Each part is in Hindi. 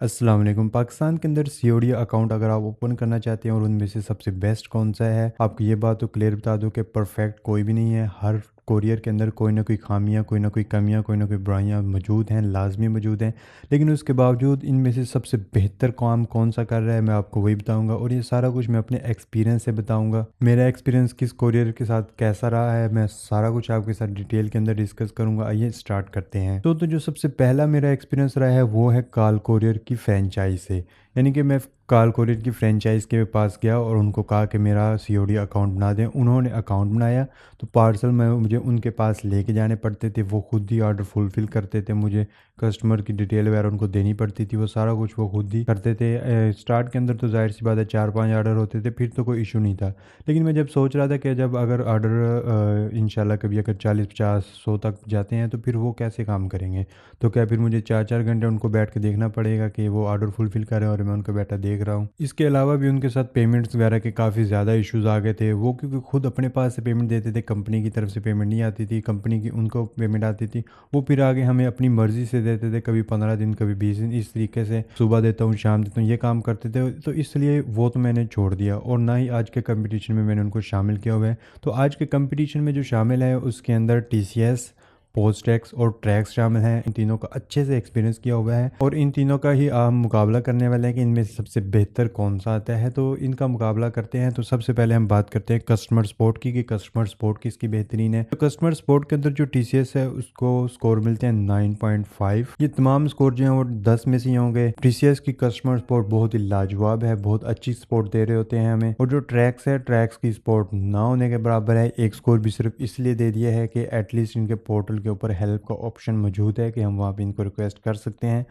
अस्सलाम वालेकुम। पाकिस्तान के अंदर सीओडी अकाउंट अगर आप ओपन करना चाहते हैं और उनमें से सबसे बेस्ट कौन सा है, आपको ये बात तो क्लियर बता दूं कि परफेक्ट कोई भी नहीं है। हर कोरियर के अंदर कोई ना कोई खामियां, कोई ना कोई कमियां, कोई ना कोई बुराइयां मौजूद हैं, लाजमी मौजूद हैं। लेकिन उसके बावजूद इनमें से सबसे बेहतर काम कौन सा कर रहा है, मैं आपको वही बताऊंगा और ये सारा कुछ मैं अपने एक्सपीरियंस से बताऊंगा। मेरा एक्सपीरियंस किस कोरियर के साथ कैसा रहा है, मैं सारा कुछ आपके साथ डिटेल के अंदर डिस्कस करूंगा। आइए स्टार्ट करते हैं। तो जो सबसे पहला मेरा एक्सपीरियंस रहा है वो है काल कोरियर की फ्रेंचाइज से। यानी कि मैं काल कोरियर की फ्रेंचाइज के पास गया और उनको कहा कि मेरा सीओडी अकाउंट बना दें। उन्होंने अकाउंट बनाया तो पार्सल में मुझे उनके पास लेके जाने पड़ते थे, वो खुद ही ऑर्डर फुलफ़िल करते थे। मुझे कस्टमर की डिटेल वगैरह उनको देनी पड़ती थी, वो सारा कुछ वो खुद ही करते थे। स्टार्ट के अंदर तो जाहिर सी बात है 4-5 ऑर्डर होते थे, फिर तो कोई इशू नहीं था। लेकिन मैं जब सोच रहा था कि जब अगर ऑर्डर इंशाल्लाह कभी अगर 40-50-100 तक जाते हैं तो फिर वो कैसे काम करेंगे। तो क्या फिर मुझे 4-4 घंटे उनको बैठ के देखना पड़ेगा कि वो ऑर्डर फुलफ़िल करें और मैं उनका बैठा देख रहा हूँ। इसके अलावा भी उनके साथ पेमेंट्स वगैरह के काफ़ी ज़्यादा इश्यूज़ आ गए थे। वो क्योंकि खुद अपने पास से पेमेंट देते थे, कंपनी की तरफ से पेमेंट नहीं आती थी, कंपनी की उनको पेमेंट आती थी। वो फिर आगे हमें अपनी मर्ज़ी से देते थे, कभी 15 दिन, कभी 20 दिन, इस तरीके से सुबह देता हूँ शाम देता हूँ, ये काम करते थे। तो इसलिए वो तो मैंने छोड़ दिया और ना ही आज के कंपटीशन में मैंने उनको शामिल किया हुआ है। तो आज के कंपटीशन में जो शामिल है उसके अंदर टीसीएस, पोस्टैक्स और ट्रैक्स शामिल हैं। इन तीनों का अच्छे से एक्सपीरियंस किया हुआ है और इन तीनों का ही हम मुकाबला करने वाले हैं कि इनमें से सबसे बेहतर कौन सा आता है। तो इनका मुकाबला करते हैं। तो सबसे पहले हम बात करते हैं कस्टमर सपोर्ट की, कि कस्टमर सपोर्ट किसकी बेहतरीन है। तो कस्टमर सपोर्ट के अंदर जो टीसीएस है उसको स्कोर मिलते हैं 9.5। ये तमाम स्कोर जो हैं वो 10 में से ही होंगे। टीसीएस की कस्टमर सपोर्ट बहुत ही लाजवाब है, बहुत अच्छी सपोर्ट दे रहे होते हैं हमें। और जो ट्रैक्स है, ट्रैक्स की सपोर्ट ना होने के बराबर है। एक स्कोर भी सिर्फ इसलिए दे दिया है कि एटलीस्ट इनके पोर्टल के ऊपर हेल्प का ऑप्शन मौजूद है कि हम वहाँ पे इनको रिक्वेस्ट कर सकते हैं।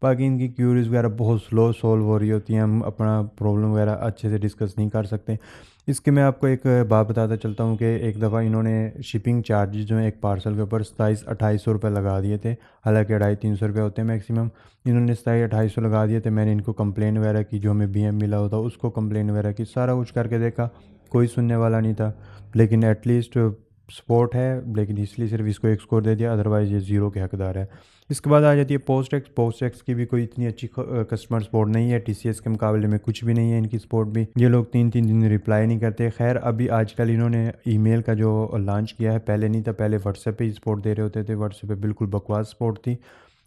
बाकी इनकी क्यूरीज वगैरह बहुत स्लो सॉल्व हो रही होती हैं, हम अपना प्रॉब्लम वगैरह अच्छे से डिस्कस नहीं कर सकते। इसके मैं आपको एक बात बताता चलता हूँ कि एक दफ़ा इन्होंने शिपिंग चार्जेस जो है एक पार्सल के ऊपर 2700-2800 रुपये लगा दिए थे। हालांकि 250-300 रुपये होते हैं मैक्सिमम। इन्होंने 2700-2800 लगा दिए थे। मैंने इनको कंप्लेन वगैरह की, जो हमें बीएम मिला होता उसको कंप्लेन वगैरह की, सारा कुछ करके देखा, कोई सुनने वाला नहीं था। लेकिन एटलीस्ट सपोर्ट है, लेकिन इसलिए सिर्फ इसको एक स्कोर दे दिया, अदरवाइज़ ये ज़ीरो के हकदार है। इसके बाद आ जाती है पोस्टैक्स। पोस्टैक्स की भी कोई इतनी अच्छी कस्टमर सपोर्ट नहीं है, टीसीएस के मुकाबले में कुछ भी नहीं है इनकी सपोर्ट भी। ये लोग 3-3 दिन रिप्लाई नहीं करते। खैर अभी आजकल इन्होंने ईमेल का जो लॉन्च किया है, पहले नहीं था, पहले व्हाट्सएप पे ही सपोर्ट दे रहे होते थे। व्हाट्सएप पे बिल्कुल बकवास सपोर्ट थी।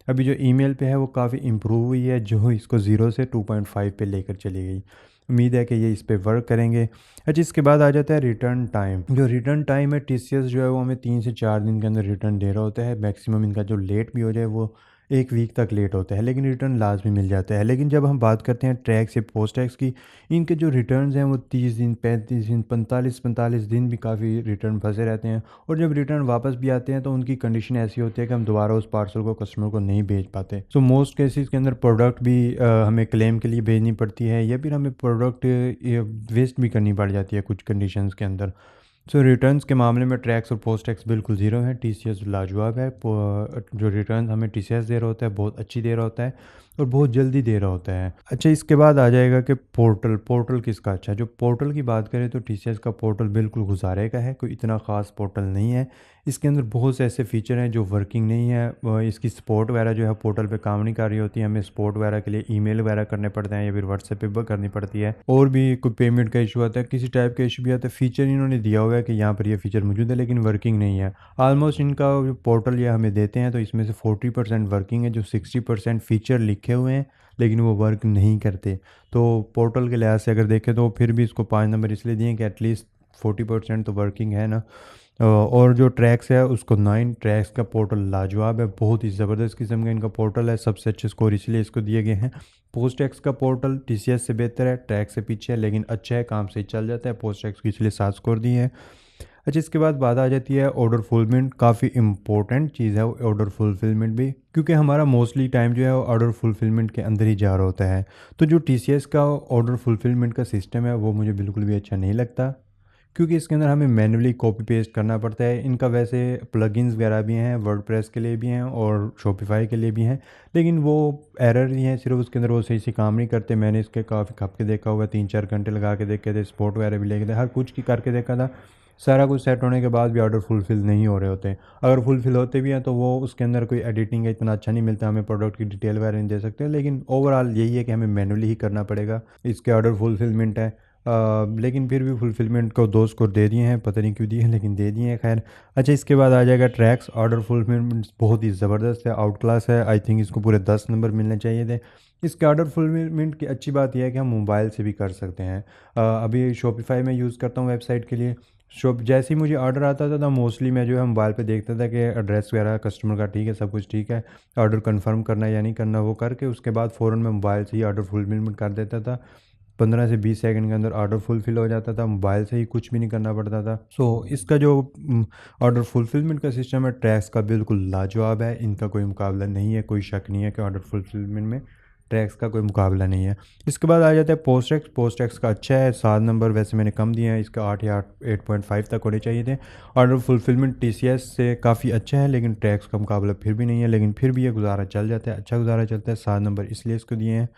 अभी जो ईमेल पे है वो काफ़ी इम्प्रूव हुई है, जो इसको 0 से 2.5 पे लेकर चली गई। उम्मीद है कि ये इस पे वर्क करेंगे। अच्छा, इसके बाद आ जाता है रिटर्न टाइम। जो रिटर्न टाइम है, टीसीएस जो है वो हमें 3 से 4 दिन के अंदर रिटर्न दे रहा होता है। मैक्सिमम इनका जो लेट भी हो जाए वो 1 वीक तक लेट होता है, लेकिन रिटर्न लाजमी मिल जाता है। लेकिन जब हम बात करते हैं ट्रैक्स या पोस्ट टैक्स की, इनके जो रिटर्न्स हैं वो 30 दिन, 35 दिन, 45-45 दिन भी काफ़ी रिटर्न फंसे रहते हैं। और जब रिटर्न वापस भी आते हैं तो उनकी कंडीशन ऐसी होती है कि हम दोबारा उस पार्सल को कस्टमर को नहीं भेज पाते। सो मोस्ट केसेस के अंदर प्रोडक्ट भी हमें क्लेम के लिए भेजनी पड़ती है, या फिर हमें प्रोडक्ट वेस्ट भी करनी पड़ जाती है कुछ कंडीशंस के अंदर। सो रिटर्न्स के मामले में ट्रैक्स और पोस्ट टैक्स बिल्कुल ज़ीरो है। टीसीएस लाजवाब है। जो रिटर्न हमें टीसीएस दे रहा होता है बहुत अच्छी दे रहा होता है और बहुत जल्दी दे रहा होता है। अच्छा, इसके बाद आ जाएगा कि पोर्टल। पोर्टल किसका अच्छा है। जो पोर्टल की बात करें तो टीसीएस का पोर्टल बिल्कुल गुजारे का है, कोई इतना ख़ास पोर्टल नहीं है। इसके अंदर बहुत से ऐसे फीचर हैं जो वर्किंग नहीं है। इसकी सपोर्ट वगैरह जो है पोर्टल पे काम नहीं कर रही होती है। हमें सपोर्ट वगैरह के लिए ईमेल वगैरह करने पड़ते हैं या फिर व्हाट्सएप पे करनी पड़ती है। और भी कोई पेमेंट का इशू आता है, किसी टाइप का इशू भी आता है, फीचर इन्होंने दिया हुआ है कि यहाँ पर ये फीचर मौजूद है लेकिन वर्किंग नहीं है। ऑलमोस्ट इनका जो पोर्टल ये हमें देते हैं तो इसमें से 40% वर्किंग है, जो 60% फीचर लिखे हुए हैं लेकिन वो वर्क नहीं करते। तो पोर्टल के लिहाज से अगर देखें तो फिर भी इसको 5 नंबर इसलिए दिए कि एटलीस्ट 40% तो वर्किंग है ना। और जो ट्रैक्स है उसको 9। ट्रैक्स का पोर्टल लाजवाब है, बहुत ही ज़बरदस्त किस्म का इनका पोर्टल है। सबसे अच्छे स्कोर इसलिए इसको दिए गए हैं। पोस्ट टैक्स का पोर्टल टीसीएस से बेहतर है, ट्रैक से पीछे है, लेकिन अच्छा है, काम से ही चल जाता है। पोस्ट टैक्स की इसलिए 7 स्कोर दिए हैं। अच्छा, इसके बाद बात आ जाती है ऑर्डर फुलफिलमेंट। काफ़ी इंपॉर्टेंट चीज़ है ऑर्डर फुलफिलमेंट भी, क्योंकि हमारा मोस्टली टाइम जो है वो ऑर्डर फुलफिलमेंट के अंदर ही जा रहा होता है। तो जो टीसीएस का ऑर्डर फुलफिलमेंट का सिस्टम है वो मुझे बिल्कुल भी अच्छा नहीं लगता, क्योंकि इसके अंदर हमें मैन्युअली कॉपी पेस्ट करना पड़ता है। इनका वैसे प्लगइन्स वगैरह भी हैं, वर्डप्रेस के लिए भी हैं और शॉपिफाई के लिए भी हैं, लेकिन वो एरर ही हैं, सिर्फ उसके अंदर वो सही से काम नहीं करते। मैंने इसके काफ़ी खप के देखा हुआ है, 3-4 घंटे लगा के देखे थे, स्पोर्ट वगैरह भी लेके थे, हर कुछ की करके देखा था, सारा कुछ सेट होने के बाद भी ऑर्डर फुलफ़िल नहीं हो रहे होते हैं। अगर फुलफ़िल होते भी हैं तो वो उसके अंदर कोई एडिटिंग का इतना अच्छा नहीं मिलता, हमें प्रोडक्ट की डिटेल वगैरह नहीं दे सकते, लेकिन ओवरऑल यही है कि हमें मैनुअली ही करना पड़ेगा। इसके ऑर्डर फुलफ़िलमेंट है, लेकिन फिर भी फुलफ़िलमेंट को 2 स्कोर दे दिए हैं, पता नहीं क्यों दिए हैं लेकिन दे दिए हैं, खैर। अच्छा, इसके बाद आ जाएगा ट्रैक्स। ऑर्डर फुलफ़िलमेंट बहुत ही ज़बरदस्त है, आउट क्लास है। आई थिंक इसको पूरे 10 नंबर मिलने चाहिए थे। इसके ऑर्डर फुलफ़िलमेंट की अच्छी बात यह है कि हम मोबाइल से भी कर सकते हैं। अभी शॉपिफ़ाई में यूज़ करता हूँ वेबसाइट के लिए। शॉप जैसे ही मुझे ऑर्डर आता था मोस्टली मैं जो है मोबाइल पे देखता था कि एड्रेस वगैरह कस्टमर का ठीक है, सब कुछ ठीक है, ऑर्डर कंफर्म करना है या नहीं करना, वो करके उसके बाद फ़ौरन मैं मोबाइल से ही ऑर्डर फुलफिलमेंट कर देता था। 15 से 20 सेकंड के अंदर ऑर्डर फुलफ़िल हो जाता था, मोबाइल से ही कुछ भी नहीं करना पड़ता था। इसका जो ऑर्डर फुलफ़िलमेंट का सिस्टम है ट्रैक्स का, बिल्कुल लाजवाब है। इनका कोई मुकाबला नहीं है, कोई शक नहीं है कि ऑर्डर फुलफ़िलमेंट में ट्रैक्स का कोई मुकाबला नहीं है। इसके बाद आ जाता है पोस्टएक्स। पोस्टएक्स का अच्छा है, 7 नंबर वैसे मैंने कम दिए हैं, इसका 8 या 8.5 तक होने चाहिए थे। ऑर्डर फुलफ़िलमेंट टीसीएस से काफ़ी अच्छा है, लेकिन ट्रैक्स का मुकाबला फिर भी नहीं है, लेकिन फिर भी ये गुजारा चल जाता है, अच्छा गुजारा चलता है। 7 नंबर इसलिए इसको दिए हैं।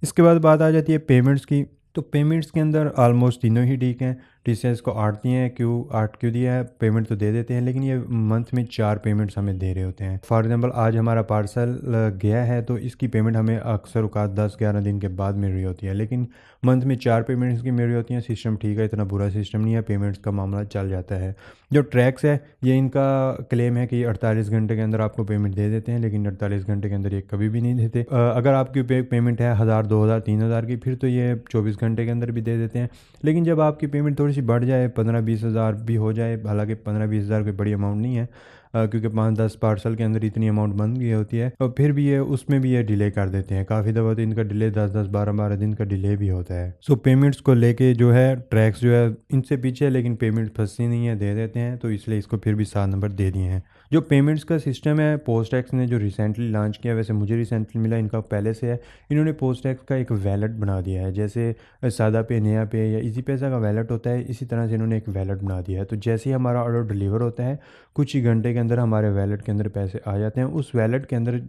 इसके बाद बात आ जाती है पेमेंट्स की। तो पेमेंट्स के अंदर ऑलमोस्ट तीनों ही ठीक हैं। टीसीएस को 8 दिए हैं, 8 क्यों दिया है, पेमेंट तो दे देते हैं, लेकिन ये मंथ में 4 पेमेंट्स हमें दे रहे होते हैं। फॉर एग्जांपल आज हमारा पार्सल गया है तो इसकी पेमेंट हमें अक्सर औकात 10-11 दिन के बाद मिल रही होती है, लेकिन मंथ में 4 पेमेंट्स की मिल रही होती हैं। सिस्टम ठीक है, इतना बुरा सिस्टम नहीं है, पेमेंट्स का मामला चल जाता है। जो ट्रैक्स है, ये इनका क्लेम है कि 48 घंटे के अंदर आपको पेमेंट दे देते हैं, लेकिन 48 घंटे के अंदर ये कभी भी नहीं देते। अगर आपकी पेमेंट है 1000, 2000, 3000 की, फिर तो ये 24 घंटे के अंदर भी दे देते हैं। लेकिन जब आपकी पेमेंट थोड़ी सी बढ़ जाए, 15-20 हज़ार भी हो जाए, हालांकि 15-20 हज़ार कोई बड़ी अमाउंट नहीं है, क्योंकि 5-10 पार्सल के अंदर इतनी अमाउंट बन गई होती है, और फिर भी ये उसमें भी ये डिले कर देते हैं। काफ़ी दफ़ा तो इनका डिले 10-10, 12-12 दिन का डिले भी होता है। पेमेंट्स को लेके जो है ट्रैक्स जो है इनसे पीछे है, लेकिन पेमेंट फंसी नहीं है, दे देते हैं, तो इसलिए इसको फिर भी 7 नंबर दे दिए हैं। जो पेमेंट्स का सिस्टम है पोस्टएक्स ने जो रिसेंटली लॉन्च किया, वैसे मुझे रिसेंटली मिला, इनका पहले से है। इन्होंने पोस्टएक्स का एक वैलेट बना दिया है, जैसे सादा पे, नया पे या इजी पैसा का वैलेट होता है, इसी तरह से इन्होंने एक वैलेट बना दिया है। तो जैसे ही हमारा ऑर्डर डिलीवर होता है, कुछ ही घंटे के अंदर हमारे वैलेट के अंदर पैसे आ जाते हैं। उस वैलेट के अंदर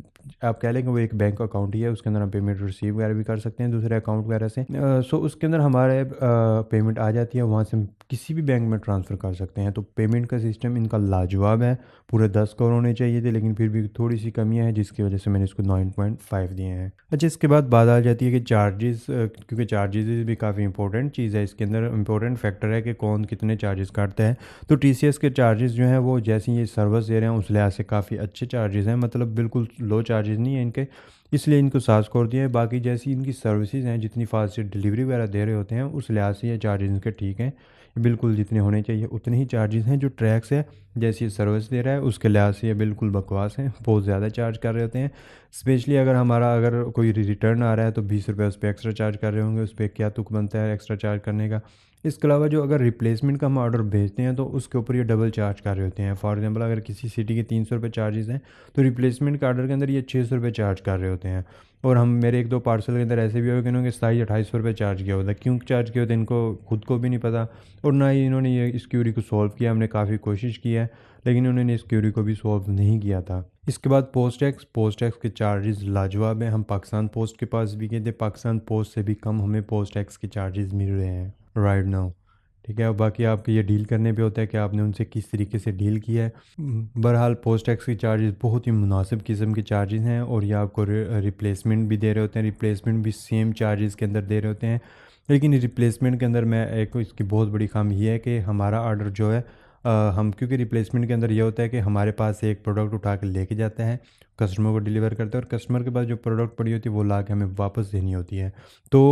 आप कह लें कि वो एक बैंक अकाउंट ही है, उसके अंदर हम पेमेंट रिसीव वगैरह भी कर सकते हैं दूसरे अकाउंट वगैरह से। उसके अंदर हमारे पेमेंट आ जाती है, वहाँ से हम किसी भी बैंक में ट्रांसफ़र कर सकते हैं। तो पेमेंट का सिस्टम इनका लाजवाब है, पूरे 10 करोड़ होने चाहिए थे, लेकिन फिर भी थोड़ी सी कमियां हैं, जिसकी वजह से मैंने इसको 9.5 दिए हैं। अच्छा, इसके बाद बात आ जाती है कि चार्जेस, क्योंकि चार्जेस भी काफ़ी इंपॉर्टेंट चीज़ है, इसके अंदर इंपॉर्टेंट फैक्टर है कि कौन कितने चार्जेस काटता है। तो टीसीएस के चार्जेस जो हैं वो जैसे ये सर्विस दे रहे हैं उस लिहाज से काफ़ी अच्छे चार्जेस हैं, मतलब बिल्कुल लो चार्जेस नहीं है इनके, इसलिए इनको 7 स्कोर दिया है। बाकी जैसी इनकी सर्विसेज हैं, जितनी फास्ट डिलीवरी वगैरह दे रहे होते हैं, उस लिहाज से ये चार्जेस इनके ठीक हैं, बिल्कुल जितने होने चाहिए उतने ही चार्जेस हैं। जो ट्रैक्स है जैसी ये सर्विस दे रहा है उसके लिहाज से ये बिल्कुल बकवास है, बहुत ज़्यादा चार्ज कर रहे होते हैं। स्पेशली अगर कोई रिटर्न आ रहा है तो 20 रुपये उस पर एक्स्ट्रा चार्ज कर रहे होंगे, उस पर क्या तुक बनता है एक्स्ट्रा चार्ज करने का। इसके अलावा जो अगर रिप्लेसमेंट का हम ऑर्डर भेजते हैं तो उसके ऊपर ये डबल चार्ज कर रहे होते हैं। फॉर एग्जांपल अगर किसी सिटी के 300 रुपये चार्जेस हैं, तो रिप्लेसमेंट के ऑर्डर के अंदर ये 600 रुपये चार्ज कर रहे होते हैं। और हम मेरे 1-2 पार्सल के अंदर ऐसे भी हो कि इन्होंने 2700-2800 रुपये चार्ज किया होता है। क्यों चार्ज किया होता है इनको खुद को भी नहीं पता, और ना ही इन्होंने ये इस क्यूरी को सॉल्व किया। हमने काफ़ी कोशिश की है, लेकिन उन्होंने इस क्यूरी को भी सॉल्व नहीं किया था। इसके बाद पोस्ट टैक्स के चार्जेस लाजवाब हैं। हम पाकिस्तान पोस्ट के पास भी गए थे, पाकिस्तान पोस्ट से भी कम हमें पोस्ट टैक्स के चार्जेस मिल रहे हैं राइट नाउ। ठीक है, और बाकी आपके ये डील करने पे होता है कि आपने उनसे किस तरीके से डील किया है। बहरहाल पोस्ट टैक्स की चार्जेस बहुत ही मुनासिब किस्म के चार्जेस हैं, और ये आपको रिप्लेसमेंट भी दे रहे होते हैं, रिप्लेसमेंट भी सेम चार्जेस के अंदर दे रहे होते हैं। लेकिन रिप्लेसमेंट के अंदर मैं एक इसकी बहुत बड़ी खामी ये है कि हमारा ऑर्डर जो है, हम क्योंकि रिप्लेसमेंट के अंदर ये होता है कि हमारे पास से एक प्रोडक्ट उठा के लेके जाता है, कस्टमर को डिलीवर करते हैं, और कस्टमर के पास जो प्रोडक्ट पड़ी होती है वो ला के हमें वापस देनी होती है। तो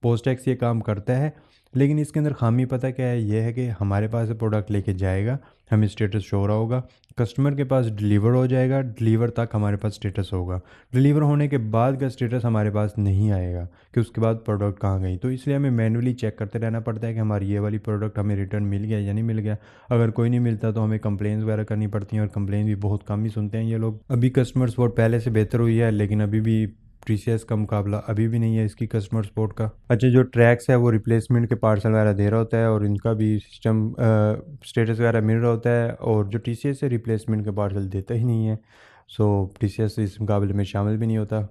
पोस्ट टैक्स ये काम करता है, लेकिन इसके अंदर खामी पता क्या है, ये है कि हमारे पास से प्रोडक्ट लेके जाएगा, हमें स्टेटस शो हो रहा होगा, कस्टमर के पास डिलीवर हो जाएगा, डिलीवर तक हमारे पास स्टेटस होगा, डिलीवर होने के बाद का स्टेटस हमारे पास नहीं आएगा कि उसके बाद प्रोडक्ट कहाँ गई। तो इसलिए हमें मैनुअली चेक करते रहना पड़ता है कि हमारी ये वाली प्रोडक्ट हमें रिटर्न मिल गया या नहीं मिल गया। अगर कोई नहीं मिलता तो हमें कंप्लेंट्स वगैरह करनी पड़ती हैं, और कंप्लेंट भी बहुत कम ही सुनते हैं ये लोग। अभी कस्टमर सपोर्ट पहले से बेहतर हुई है, लेकिन अभी भी टीसीएस का मुकाबला अभी भी नहीं है इसकी कस्टमर सपोर्ट का। अच्छा, जो ट्रैक्स है वो रिप्लेसमेंट के पार्सल वगैरह दे रहा होता है, और इनका भी सिस्टम स्टेटस वगैरह मिल रहा होता है, और जो टीसीएस है रिप्लेसमेंट के पार्सल देता ही नहीं है। टीसीएस इस मुकाबले में शामिल भी नहीं होता।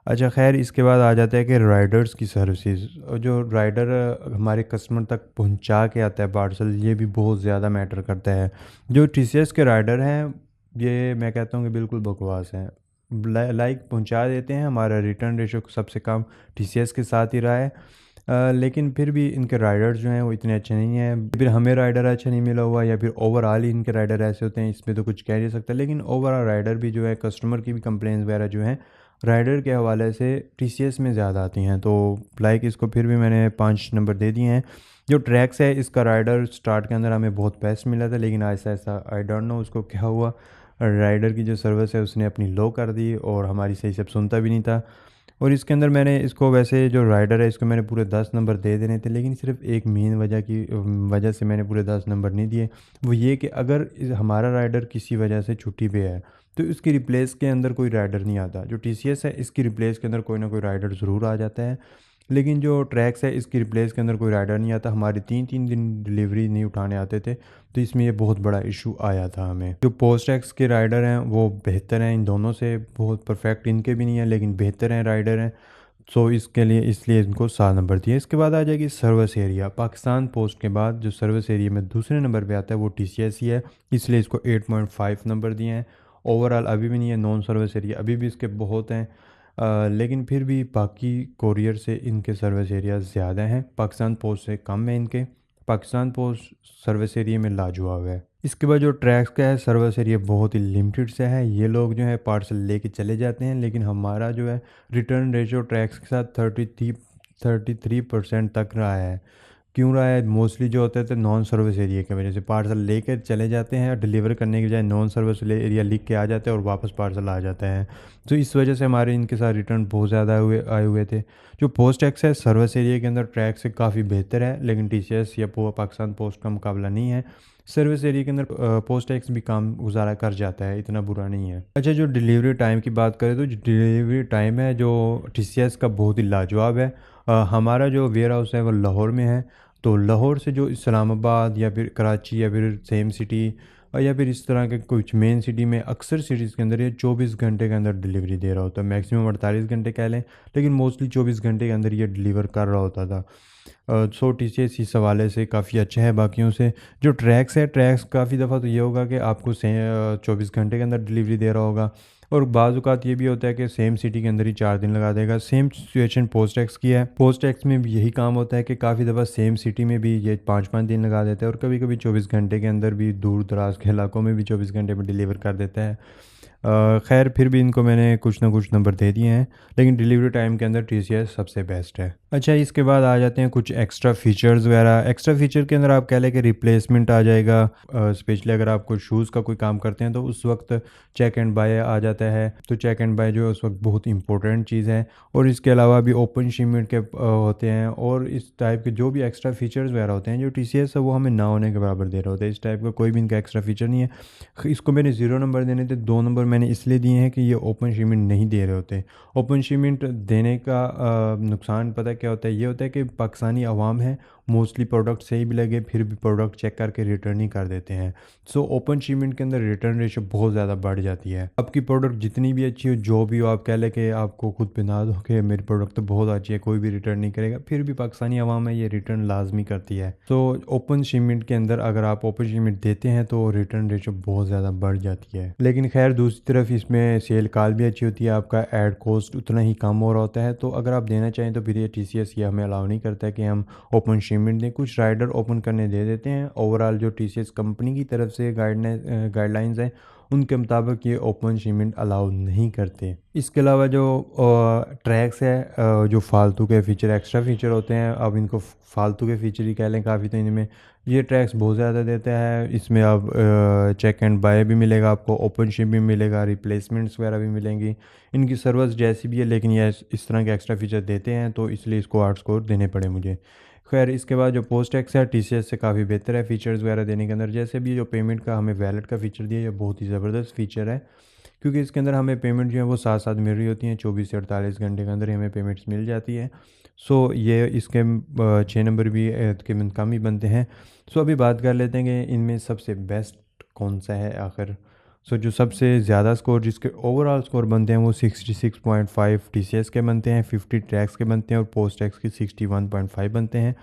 अच्छा ख़ैर इसके बाद आ जाता है कि राइडर्स की सर्विसेज, और जो राइडर हमारे कस्टमर तक पहुंचा के आता है पार्सल, ये भी बहुत ज़्यादा मैटर करता है। जो टीसीएस के राइडर हैं, ये मैं कहता हूँ कि बिल्कुल बकवास हैं। लाइक पहुंचा देते हैं, हमारा रिटर्न रेशो सबसे कम टीसीएस के साथ ही रहा है। लेकिन फिर भी इनके राइडर्स जो हैं वो इतने अच्छे नहीं हैं। फिर हमें राइडर अच्छा नहीं मिला हुआ, या फिर ओवरऑल ही इनके राइडर ऐसे होते हैं, इसमें तो कुछ कह नहीं सकता। लेकिन ओवरऑल राइडर भी जो है, कस्टमर की भी कंप्लेंट्स वगैरह जो हैं राइडर के हवाले से टीसीएस में ज़्यादा आती हैं। तो लाइक इसको फिर भी मैंने 5 नंबर दे दिए हैं। जो ट्रैक्स है, इसका राइडर स्टार्ट के अंदर हमें बहुत बेस्ट मिला था, लेकिन ऐसा ऐसा आई डोंट नो उसको क्या हुआ। राइडर की जो सर्विस है उसने अपनी लो कर दी और हमारी सही से सुनता भी नहीं था। और इसके अंदर मैंने इसको, वैसे जो राइडर है इसको मैंने पूरे 10 नंबर दे देने थे, लेकिन सिर्फ एक मेन वजह से मैंने पूरे 10 नंबर नहीं दिए। वो ये कि अगर हमारा राइडर किसी वजह से छुट्टी पे है तो इसकी रिप्लेस के अंदर कोई राइडर नहीं आता। जो टीसीएस है इसकी रिप्लेस के अंदर कोई ना कोई राइडर ज़रूर आ जाता है, लेकिन जो ट्रैक्स है इसकी रिप्लेस के अंदर कोई राइडर नहीं आता। हमारे 3-3 दिन डिलीवरी नहीं उठाने आते थे, तो इसमें ये बहुत बड़ा इशू आया था हमें। जो पोस्ट एक्स के राइडर हैं वो बेहतर हैं इन दोनों से, बहुत परफेक्ट इनके भी नहीं है लेकिन बेहतर हैं राइडर हैं। सो इसके लिए इसलिए इनको 7 नंबर दिए। इसके बाद आ जाएगी सर्विस एरिया। पाकिस्तान पोस्ट के बाद जो सर्विस एरिया में दूसरे नंबर पे आता है वो टीसीएस ही है, इसलिए इसको 8.5 नंबर दिए हैं। ओवरऑल अभी भी नहीं है, नॉन सर्विस एरिया अभी भी इसके बहुत हैं। लेकिन फिर भी बाकी कोरियर से इनके सर्विस एरिया ज़्यादा हैं, पाकिस्तान पोस्ट से कम है इनके। पाकिस्तान पोस्ट सर्विस एरिया में लाजवाब है। इसके बाद जो ट्रैक्स का है, सर्विस एरिया बहुत ही लिमिटेड से है। ये लोग जो है पार्सल लेके चले जाते हैं, लेकिन हमारा जो है रिटर्न रेशो ट्रैक्स के साथ 33% तक रहा है। क्यों रहा है? मोस्टली जो होता है तो नॉन सर्विस एरिया की वजह से पार्सल लेकर चले जाते हैं और डिलीवर करने के बजाय नॉन सर्विस एरिया लिख के आ जाते हैं और वापस पार्सल आ जाता है। तो इस वजह से हमारे इनके साथ रिटर्न बहुत ज़्यादा आए हुए थे। जो पोस्ट टैक्स है सर्विस एरिया के अंदर ट्रैक से काफ़ी बेहतर है, लेकिन टीसीएस या पाकिस्तान पोस्ट का मुकाबला नहीं है। सर्विस एरिया के अंदर पोस्ट टैक्स भी काम गुजारा कर जाता है, इतना बुरा नहीं है। अच्छा, जो डिलीवरी टाइम की बात करें तो जो डिलीवरी टाइम है जो टीसीएस का बहुत ही लाजवाब है। हमारा जो वेयर हाउस है वो लाहौर में है, तो लाहौर से जो इस्लामाबाद या फिर कराची या फिर सेम सिटी या फिर इस तरह के कुछ मेन सिटी में, अक्सर सिटीज़ के अंदर ये 24 घंटे के अंदर डिलीवरी दे रहा होता है। मैक्सिमम 48 घंटे कह लें, लेकिन मोस्टली 24 घंटे के अंदर ये डिलीवर कर रहा होता था। सो टीसीएस इस हवाले से काफ़ी अच्छा है बाकियों से। जो ट्रैक्स है, ट्रैक्स काफ़ी दफ़ा तो ये होगा कि आपको 24 घंटे के अंदर डिलीवरी दे रहा होगा, और बाज़ औक़ात ये भी होता है कि सेम सिटी के अंदर ही 4 दिन लगा देगा। सेम सिचुएशन पोस्ट टैक्स की है। पोस्ट टैक्स में भी यही काम होता है कि काफ़ी दफ़ा सेम सिटी में भी ये 5-5 दिन लगा देता है, और कभी कभी 24 घंटे के अंदर भी दूर दराज के इलाकों में भी 24 घंटे में डिलीवर कर देता है। खैर फिर भी इनको मैंने कुछ ना कुछ नंबर दे दिए हैं, लेकिन डिलीवरी टाइम के अंदर टीसीएस सबसे बेस्ट है। अच्छा, इसके बाद आ जाते हैं कुछ एक्स्ट्रा फीचर्स वगैरह। एक्स्ट्रा फीचर के अंदर आप कह लें कि रिप्लेसमेंट आ जाएगा। स्पेशली अगर आपको शूज़ का कोई काम करते हैं तो उस वक्त चेक एंड बाय आ जाता है, तो चेक एंड बाय जो है उस वक्त बहुत इंपॉर्टेंट चीज़ है। और इसके अलावा भी ओपन शिपमेंट के होते हैं, और इस टाइप के जो भी एक्स्ट्रा फीचर्स वगैरह होते हैं जो टीसीएस है वो हमें ना होने के बराबर दे रहे होते हैं। इस टाइप का कोई भी इनका एक्स्ट्रा फीचर नहीं है। इसको मैंने 0 नंबर देने थे, 2 नंबर मैंने इसलिए दिए हैं कि ये ओपन शिपमेंट नहीं दे रहे होते। ओपन शिपमेंट देने का नुकसान पता है क्या होता है? ये होता है कि पाकिस्तानी अवाम है, मोस्टली प्रोडक्ट सही भी लगे फिर भी प्रोडक्ट चेक करके रिटर्न ही कर देते हैं। सो ओपन शिपमेंट के अंदर रिटर्न रेशो बहुत ज़्यादा बढ़ जाती है। आपकी प्रोडक्ट जितनी भी अच्छी हो, जो भी हो, आप कह लें कि आपको खुद पे ना दो कि मेरी प्रोडक्ट तो बहुत अच्छी है, कोई भी रिटर्न नहीं करेगा, फिर भी पाकिस्तानी अवाम है ये रिटर्न लाजमी करती है। तो ओपन शिपमेंट के अंदर अगर आप ओपन शिपमेंट देते हैं तो रिटर्न रेशो बहुत ज़्यादा बढ़ जाती है। लेकिन खैर दूसरी तरफ इसमें सेल कॉल भी अच्छी होती है, आपका ऐड कॉस्ट उतना ही कम हो रहा होता है। तो अगर आप देना चाहें तो फिर ये टीसीएस ये हमें अलाउ नहीं करता है कि हम ओपन शिपमेंट दें। कुछ राइडर ओपन करने दे देते हैं। ओवरऑल जो टीसीएस कंपनी की तरफ से गाइडलाइंस हैं उनके मुताबिक ये ओपन शिपमेंट अलाउ नहीं करते। इसके अलावा जो ट्रैक्स है, जो फालतू के फीचर एक्स्ट्रा फीचर होते हैं, अब इनको फालतू के फीचर ही कह लें काफ़ी, तो इनमें ये ट्रैक्स बहुत ज़्यादा देता है। इसमें अब चेक एंड बाय भी मिलेगा आपको, ओपन शिप भी मिलेगा, रिप्लेसमेंट्स वगैरह भी मिलेंगी। इनकी सर्विस जैसी भी है, लेकिन ये इस तरह के एक्स्ट्रा फीचर देते हैं, तो इसलिए इसको 8 स्कोर देने पड़े मुझे। खैर इसके बाद जो पोस्ट टैक्स है टीसीएस से काफ़ी बेहतर है फीचर्स वगैरह देने के अंदर। जैसे भी जो पेमेंट का हमें वैलेट का फ़ीचर दिया, ये बहुत ही ज़बरदस्त फ़ीचर है, क्योंकि इसके अंदर हमें पेमेंट जो है वो साथ साथ मिल रही होती हैं। 24 से 48 घंटे के अंदर ही हमें पेमेंट्स मिल जाती है। सो ये इसके 6 नंबर भी तकरीबन कम ही बनते हैं। सो अभी बात कर लेते हैं कि इनमें सबसे बेस्ट कौन सा है आखिर। सो जो सबसे ज़्यादा स्कोर जिसके ओवरऑल स्कोर बनते हैं वो 66.5 टीसीएस के बनते हैं, 50 टैक्स के बनते हैं और पोस्ट टैक्स के 61.5 बनते हैं।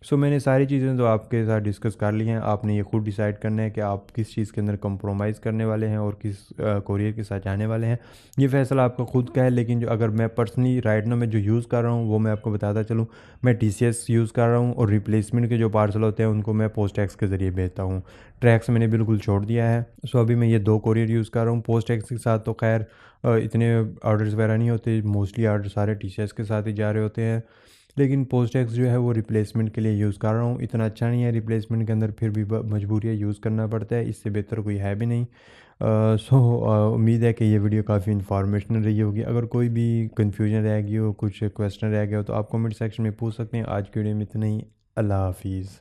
सो मैंने सारी चीज़ें तो आपके साथ डिस्कस कर ली हैं। आपने ये खुद डिसाइड करना है कि आप किस चीज़ के अंदर कंप्रोमाइज़ करने वाले हैं और किस कोरियर के साथ जाने वाले हैं। ये फ़ैसला आपका खुद का है, लेकिन जो अगर मैं पर्सनली राइट नाउ मैं जो यूज़ कर रहा हूँ वो मैं आपको बताता चलूँ। मैं टीसीएस यूज़ कर रहा हूँ और रिप्लेसमेंट के जो पार्सल होते हैं उनको मैं पोस्ट टैक्स के ज़रिए भेजता हूँ। ट्रैक्स मैंने बिल्कुल छोड़ दिया है। सो अभी मैं ये 2 कोरियर यूज़ कर रहा हूँ। पोस्ट टैक्स के साथ तो खैर इतने ऑर्डर्स वगैरह नहीं होते, मोस्टली ऑर्डर सारे टीसीएस के साथ ही जा रहे होते हैं। लेकिन पोस्ट टैक्स जो है वो रिप्लेसमेंट के लिए यूज़ कर रहा हूँ। इतना अच्छा नहीं है रिप्लेसमेंट के अंदर, फिर भी मजबूरी है, यूज़ करना पड़ता है, इससे बेहतर कोई है भी नहीं। सो उम्मीद है कि ये वीडियो काफ़ी इन्फॉर्मेशनल रही होगी। अगर कोई भी कन्फ्यूजन रह गई हो, कुछ क्वेश्चन रह गया हो तो आप कमेंट सेक्शन में पूछ सकते हैं। आज की वीडियो में इतना ही। अल्लाह हाफिज़।